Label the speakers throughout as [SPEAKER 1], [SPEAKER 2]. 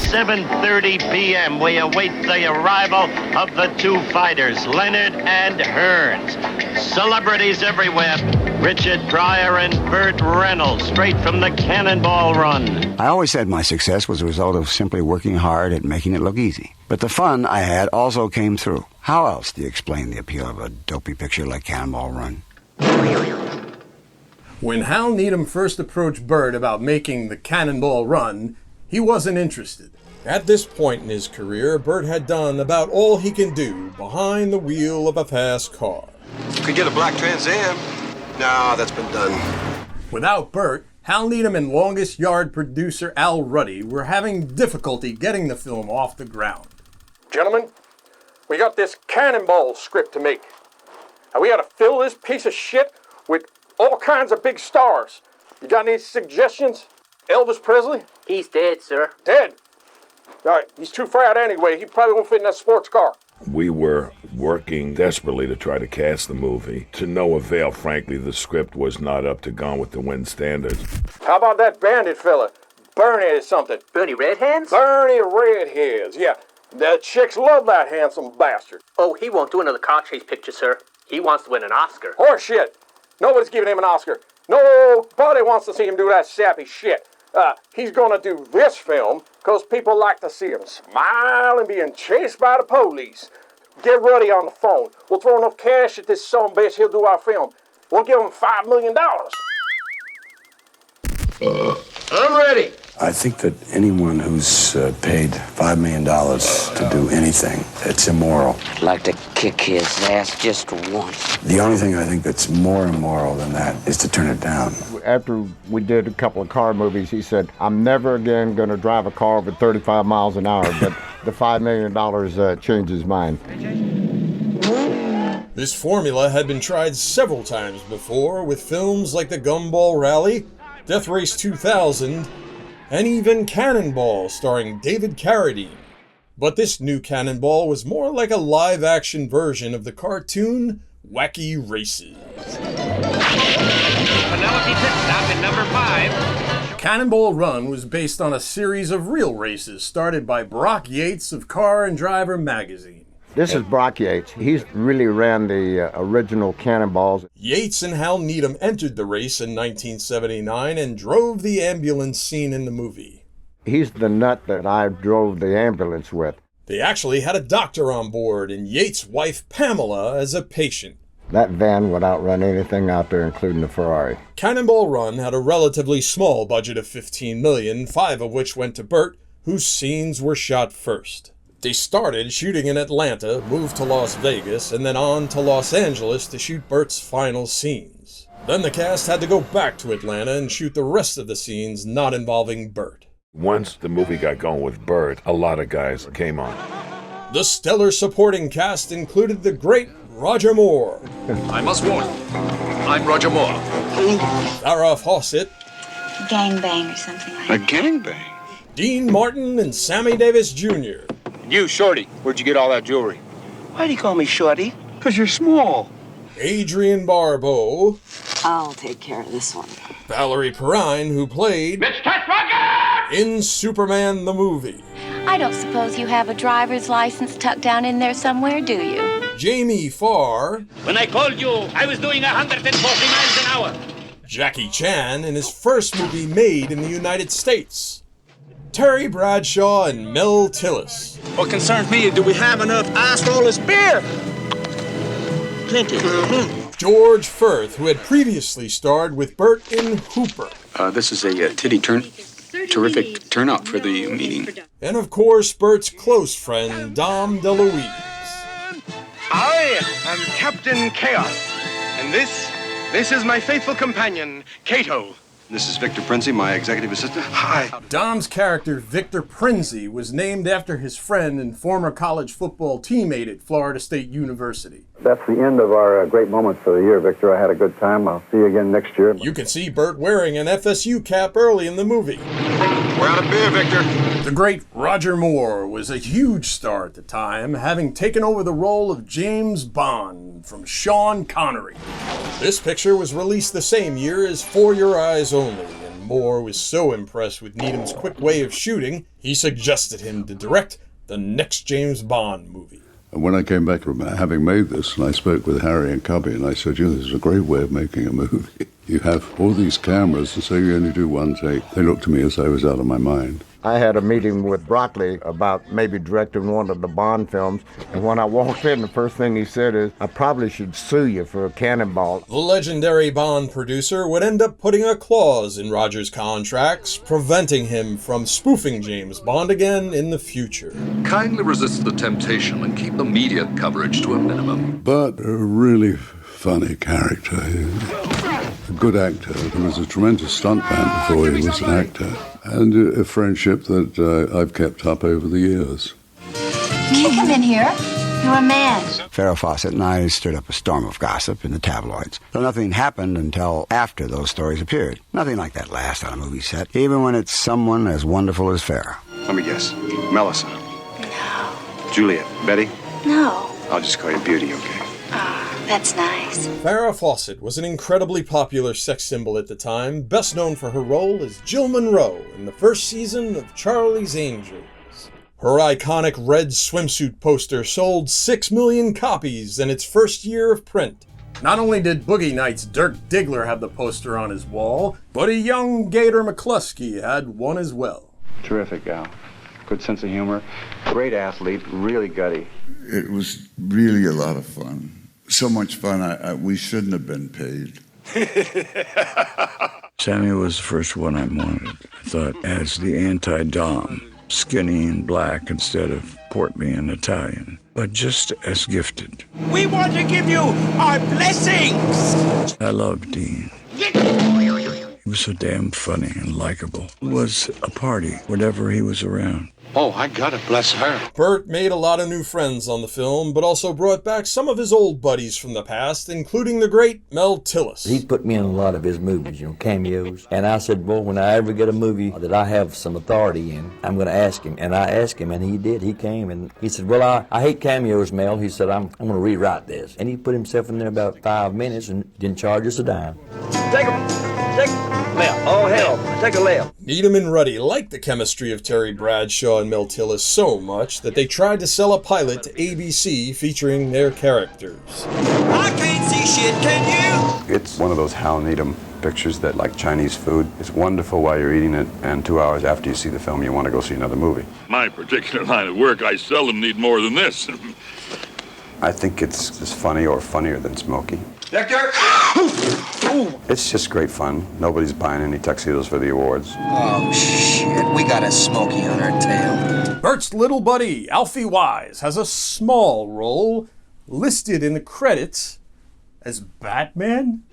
[SPEAKER 1] 7:30 p.m., we await the arrival of the two fighters, Leonard and Hearns. Celebrities everywhere. Richard Pryor and Burt Reynolds, straight from the Cannonball Run.
[SPEAKER 2] I always said my success was a result of simply working hard at making it look easy. But the fun I had also came through. How else do you explain the appeal of a dopey picture like Cannonball Run?
[SPEAKER 3] When Hal Needham first approached Burt about making the Cannonball Run, he wasn't interested. At this point in his career, Burt had done about all he can do behind the wheel of a fast car.
[SPEAKER 4] Could get a black Trans Am. No, that's been done.
[SPEAKER 3] Without Burt, Hal Needham and Longest Yard producer Al Ruddy were having difficulty getting the film off the ground.
[SPEAKER 5] Gentlemen, we got this Cannonball script to make. And we got to fill this piece of shit with all kinds of big stars. You got any suggestions? Elvis Presley?
[SPEAKER 6] He's dead, sir.
[SPEAKER 5] Dead? All right, he's too fat anyway. He probably won't fit in that sports car.
[SPEAKER 7] We were working desperately to try to cast the movie. To no avail, frankly, the script was not up to Gone with the Wind standards.
[SPEAKER 5] How about that bandit fella? Bernie something.
[SPEAKER 6] Bernie Redhands?
[SPEAKER 5] Bernie Redheads, yeah. The chicks love that handsome bastard.
[SPEAKER 6] Oh, he won't do another car chase picture, sir. He wants to win an Oscar.
[SPEAKER 5] Horse shit. Nobody's giving him an Oscar. Nobody wants to see him do that sappy shit. He's gonna do this film because people like to see him smile and being chased by the police. Get Ruddy on the phone. We'll throw enough cash at this son bitch, he'll do our film. We'll give him $5 million.
[SPEAKER 1] I'm ready.
[SPEAKER 2] I think that anyone who's paid $5 million to do anything, it's immoral.
[SPEAKER 8] I'd like to kick his ass just once.
[SPEAKER 2] The only thing I think that's more immoral than that is to turn it down.
[SPEAKER 9] After we did a couple of car movies, he said, I'm never again going to drive a car over 35 miles an hour, but the $5 million changed his mind.
[SPEAKER 3] This formula had been tried several times before with films like The Gumball Rally, Death Race 2000, and even Cannonball starring David Carradine. But this new Cannonball was more like a live-action version of the cartoon Wacky Races.
[SPEAKER 1] Penelope pit stop in number 5.
[SPEAKER 3] Cannonball Run was based on a series of real races started by Brock Yates of Car and Driver magazine.
[SPEAKER 9] This is Brock Yates. He's really ran the original Cannonballs.
[SPEAKER 3] Yates and Hal Needham entered the race in 1979 and drove the ambulance scene in the movie.
[SPEAKER 9] He's the nut that I drove the ambulance with.
[SPEAKER 3] They actually had a doctor on board and Yates' wife Pamela as a patient.
[SPEAKER 9] That van would outrun anything out there, including the Ferrari.
[SPEAKER 3] Cannonball Run had a relatively small budget of $15 million, 5 of which went to Burt, whose scenes were shot first. They started shooting in Atlanta, moved to Las Vegas, and then on to Los Angeles to shoot Burt's final scenes. Then the cast had to go back to Atlanta and shoot the rest of the scenes not involving Burt.
[SPEAKER 7] Once the movie got going with Burt, a lot of guys came on.
[SPEAKER 3] The stellar supporting cast included the great Roger Moore.
[SPEAKER 4] I must warn you, I'm Roger Moore.
[SPEAKER 3] Farrah Fawcett.
[SPEAKER 10] Gangbang or something like that.
[SPEAKER 4] A gangbang?
[SPEAKER 3] Dean Martin and Sammy Davis Jr.
[SPEAKER 4] You, Shorty, where'd you get all that jewelry?
[SPEAKER 8] Why do you call me Shorty?
[SPEAKER 4] Because you're small.
[SPEAKER 3] Adrienne Barbeau.
[SPEAKER 10] I'll take care of this one.
[SPEAKER 3] Valerie Perrine, who played in Superman the movie.
[SPEAKER 10] I don't suppose you have a driver's license tucked down in there somewhere, do you?
[SPEAKER 3] Jamie Farr.
[SPEAKER 1] When I called you, I was doing 140 miles an hour.
[SPEAKER 3] Jackie Chan in his first movie made in the United States. Terry Bradshaw and Mel Tillis.
[SPEAKER 4] What concerns me is, do we have enough ice for all this beer?
[SPEAKER 8] Plenty.
[SPEAKER 3] George Firth, who had previously starred with Burt in Hooper.
[SPEAKER 11] This is a terrific turnout for the meeting.
[SPEAKER 3] And of course, Burt's close friend, Dom DeLuise.
[SPEAKER 12] I am Captain Chaos, and this is my faithful companion, Kato.
[SPEAKER 4] This is Victor Prinzi, my executive assistant.
[SPEAKER 12] Hi.
[SPEAKER 3] Dom's character, Victor Prinzi, was named after his friend and former college football teammate at Florida State University.
[SPEAKER 13] That's the end of our great moments for the year, Victor. I had a good time. I'll see you again next year.
[SPEAKER 3] You can see Burt wearing an FSU cap early in the movie.
[SPEAKER 4] We're out of beer, Victor.
[SPEAKER 3] The great Roger Moore was a huge star at the time, having taken over the role of James Bond from Sean Connery. This picture was released the same year as For Your Eyes Only, and Moore was so impressed with Needham's quick way of shooting, he suggested him to direct the next James Bond movie.
[SPEAKER 14] And when I came back from having made this, and I spoke with Harry and Cubby, and I said, this is a great way of making a movie. You have all these cameras, and so you only do one take. They looked at me as I was out of my mind.
[SPEAKER 9] I had a meeting with Broccoli about maybe directing one of the Bond films, and when I walked in, the first thing he said is, I probably should sue you for a cannonball.
[SPEAKER 3] The legendary Bond producer would end up putting a clause in Rogers' contracts, preventing him from spoofing James Bond again in the future.
[SPEAKER 15] Kindly resist the temptation and keep the media coverage to a minimum.
[SPEAKER 14] But a really funny character. A good actor. He was a tremendous stuntman before he was an actor. And a friendship that I've kept up over the years.
[SPEAKER 10] Can you come in here? You're a man.
[SPEAKER 2] Farrah Fawcett and I stirred up a storm of gossip in the tabloids. Though nothing happened until after those stories appeared. Nothing like that last on a movie set, even when it's someone as wonderful as Farrah.
[SPEAKER 4] Let me guess. Melissa.
[SPEAKER 10] No.
[SPEAKER 4] Juliet. Betty?
[SPEAKER 10] No.
[SPEAKER 4] I'll just call you Beauty, okay?
[SPEAKER 10] Oh, that's nice.
[SPEAKER 3] Farrah Fawcett was an incredibly popular sex symbol at the time, best known for her role as Jill Monroe in the first season of Charlie's Angels. Her iconic red swimsuit poster sold 6 million copies in its first year of print. Not only did Boogie Nights' Dirk Diggler have the poster on his wall, but a young Gator McKlusky had one as well.
[SPEAKER 13] Terrific, Al. Good sense of humor. Great athlete. Really gutty.
[SPEAKER 16] It was really a lot of fun. So much fun, we shouldn't have been paid.
[SPEAKER 17] Sammy was the first one I wanted. I thought, as the anti-Dom, skinny and black instead of portly and Italian, but just as gifted.
[SPEAKER 8] We want to give you our blessings!
[SPEAKER 17] I loved Dean. He was so damn funny and likable. It was a party whenever he was around.
[SPEAKER 4] Oh, I gotta bless her.
[SPEAKER 3] Burt made a lot of new friends on the film, but also brought back some of his old buddies from the past, including the great Mel Tillis.
[SPEAKER 18] He put me in a lot of his movies, cameos. And I said, well, when I ever get a movie that I have some authority in, I'm going to ask him. And I asked him, and he did. He came, and he said, well, I hate cameos, Mel. He said, I'm going to rewrite this. And he put himself in there about 5 minutes and didn't charge us a dime. Take left. Oh, hell. Take a left.
[SPEAKER 3] Needham and Ruddy liked the chemistry of Terry Bradshaw and Mel Tillis so much that they tried to sell a pilot to ABC featuring their characters.
[SPEAKER 8] I can't see shit, can you?
[SPEAKER 13] It's one of those Hal Needham pictures that, like Chinese food, it's wonderful while you're eating it, and 2 hours after you see the film, you want to go see another movie.
[SPEAKER 7] My particular line of work, I seldom need more than this.
[SPEAKER 13] I think it's as funny or funnier than Smokey.
[SPEAKER 8] Victor!
[SPEAKER 13] It's just great fun. Nobody's buying any tuxedos for the awards.
[SPEAKER 8] Oh, shit. We got a Smokey on our tail.
[SPEAKER 3] Bert's little buddy, Alfie Wise, has a small role listed in the credits as Batman.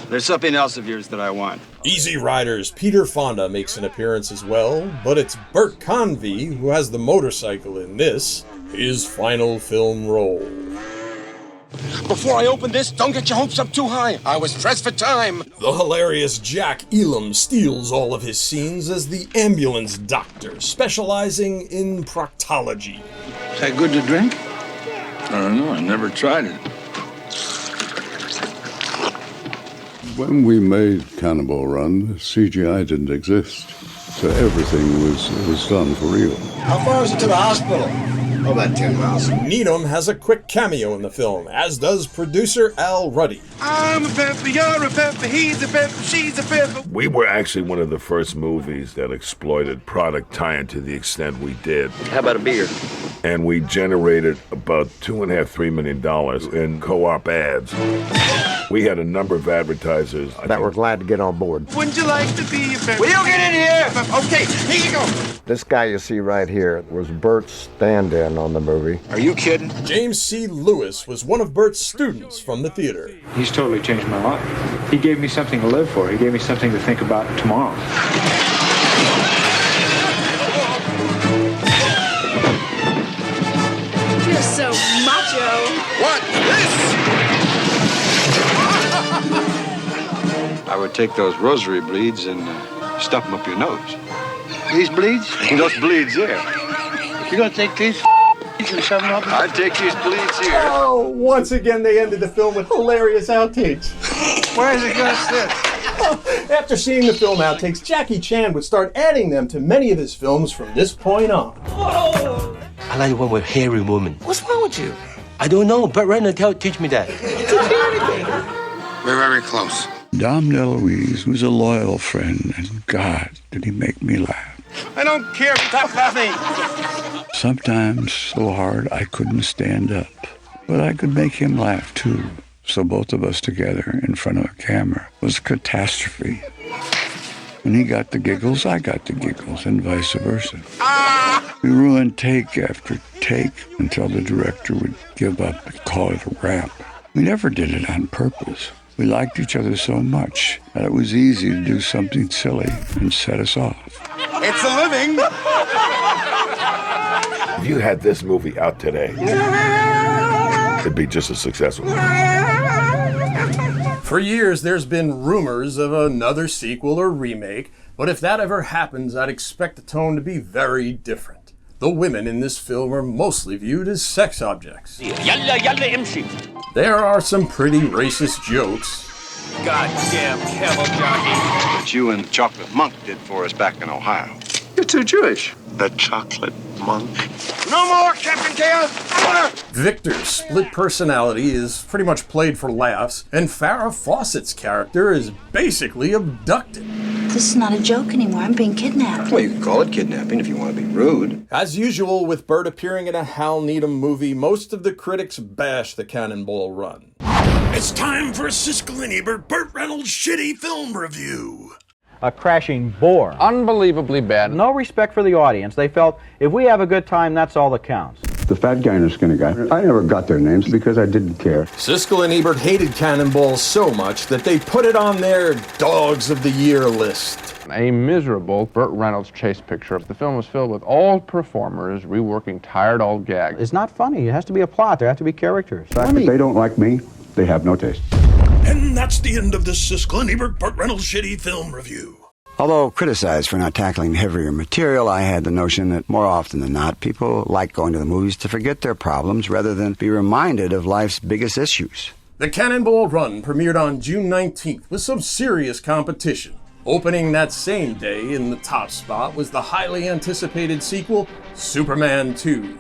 [SPEAKER 11] There's something else of yours that I want.
[SPEAKER 3] Easy Rider's Peter Fonda makes an appearance as well, but it's Bert Convy who has the motorcycle in this, his final film role.
[SPEAKER 12] Before I open this, don't get your hopes up too high. I was pressed for time.
[SPEAKER 3] The hilarious Jack Elam steals all of his scenes as the ambulance doctor, specializing in proctology.
[SPEAKER 11] Is that good to drink?
[SPEAKER 7] I don't know, I never tried it.
[SPEAKER 14] When we made Cannonball Run, CGI didn't exist. So everything was done for real.
[SPEAKER 12] How far is it to the hospital? Oh, about 10 miles.
[SPEAKER 3] Needham has a quick cameo in the film, as does producer Al Ruddy.
[SPEAKER 12] I'm a pepper, you're a pepper, he's a pepper, she's a pepper.
[SPEAKER 7] We were actually one of the first movies that exploited product tie-in to the extent we did.
[SPEAKER 18] How about a beer?
[SPEAKER 7] And we generated about $2.5–3 million in co-op ads. We had a number of advertisers
[SPEAKER 9] that were glad to get on board.
[SPEAKER 12] Wouldn't you like to be a pepper?
[SPEAKER 8] Will you get in here?
[SPEAKER 12] Okay, here you go.
[SPEAKER 9] This guy you see right here was Bert's stand-in on the movie.
[SPEAKER 4] Are you kidding?
[SPEAKER 3] James C. Lewis was one of Bert's students from the theater.
[SPEAKER 19] He's totally changed my life. He gave me something to live for. He gave me something to think about tomorrow.
[SPEAKER 20] You're so macho.
[SPEAKER 12] What? This?
[SPEAKER 4] I would take those rosary bleeds and stuff them up your nose.
[SPEAKER 8] These bleeds?
[SPEAKER 4] Those bleeds there.
[SPEAKER 8] You gonna take these and shove them up?
[SPEAKER 4] I'd take these bleeds here.
[SPEAKER 3] Oh, once again they ended the film with hilarious outtakes.
[SPEAKER 8] Where is it gonna sit?
[SPEAKER 3] After seeing the film outtakes, Jackie Chan would start adding them to many of his films from this point on.
[SPEAKER 21] I like the one with hairy woman. What's wrong with you? I don't know. Burt Reynolds teach me that.
[SPEAKER 11] We're very close.
[SPEAKER 17] Dom DeLuise was a loyal friend, and God, did he make me laugh.
[SPEAKER 12] I don't care. Stop laughing.
[SPEAKER 17] Sometimes so hard I couldn't stand up, but I could make him laugh too. So both of us together in front of a camera was a catastrophe. When he got the giggles, I got the giggles, and vice versa. We ruined take after take until the director would give up and call it a wrap. We never did it on purpose. We liked each other so much that it was easy to do something silly and set us off.
[SPEAKER 12] It's a living.
[SPEAKER 7] If you had this movie out today, it'd be just as successful.
[SPEAKER 3] For years, there's been rumors of another sequel or remake, but if that ever happens, I'd expect the tone to be very different. The women in this film are mostly viewed as sex objects. There are some pretty racist jokes.
[SPEAKER 12] Goddamn camel jockey.
[SPEAKER 4] What you and Chocolate Monk did for us back in Ohio.
[SPEAKER 11] You're too Jewish.
[SPEAKER 4] The Chocolate Monk.
[SPEAKER 12] No more, Captain Chaos.
[SPEAKER 3] Victor's split personality is pretty much played for laughs, and Farrah Fawcett's character is basically abducted.
[SPEAKER 20] This is not a joke anymore. I'm being kidnapped.
[SPEAKER 4] Well, you can call it kidnapping if you want to be rude.
[SPEAKER 3] As usual, with Burt appearing in a Hal Needham movie, most of the critics bash the Cannonball Run.
[SPEAKER 22] It's time for a Siskel and Ebert Burt Reynolds shitty film review.
[SPEAKER 23] A crashing bore. Unbelievably bad. No respect for the audience. They felt, if we have a good time, that's all that counts.
[SPEAKER 14] The fat guy and the skinny guy. I never got their names because I didn't care.
[SPEAKER 3] Siskel and Ebert hated Cannonball so much that they put it on their Dogs of the Year list.
[SPEAKER 23] A miserable Burt Reynolds chase picture. The film was filled with old performers reworking tired old gags. It's not funny. It has to be a plot. There have to be characters.
[SPEAKER 14] If they don't like me, they have no taste.
[SPEAKER 22] And that's the end of this Siskel and Ebert Burt Reynolds shitty film review.
[SPEAKER 2] Although criticized for not tackling heavier material, I had the notion that more often than not, people like going to the movies to forget their problems rather than be reminded of life's biggest issues.
[SPEAKER 3] The Cannonball Run premiered on June 19th with some serious competition. Opening that same day in the top spot was the highly anticipated sequel, Superman 2.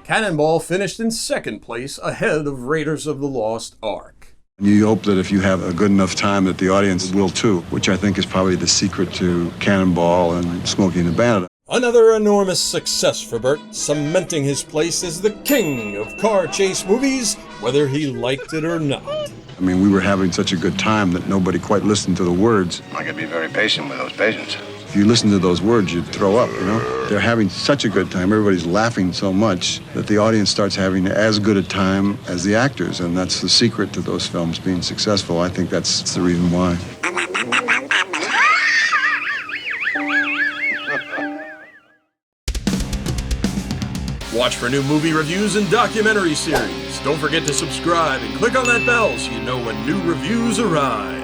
[SPEAKER 3] Cannonball finished in second place ahead of Raiders of the Lost Ark.
[SPEAKER 4] You hope that if you have a good enough time that the audience will too, which I think is probably the secret to Cannonball and Smokey and the Bandit.
[SPEAKER 3] Another enormous success for Burt, cementing his place as the king of car chase movies, whether he liked it or not.
[SPEAKER 4] I mean, we were having such a good time that nobody quite listened to the words.
[SPEAKER 11] I could be very patient with those patients.
[SPEAKER 4] If you listen to those words, you'd throw up, you know? They're having such a good time, everybody's laughing so much that the audience starts having as good a time as the actors, and that's the secret to those films being successful. I think that's the reason why.
[SPEAKER 3] Watch for new movie reviews and documentary series. Don't forget to subscribe and click on that bell so you know when new reviews arrive.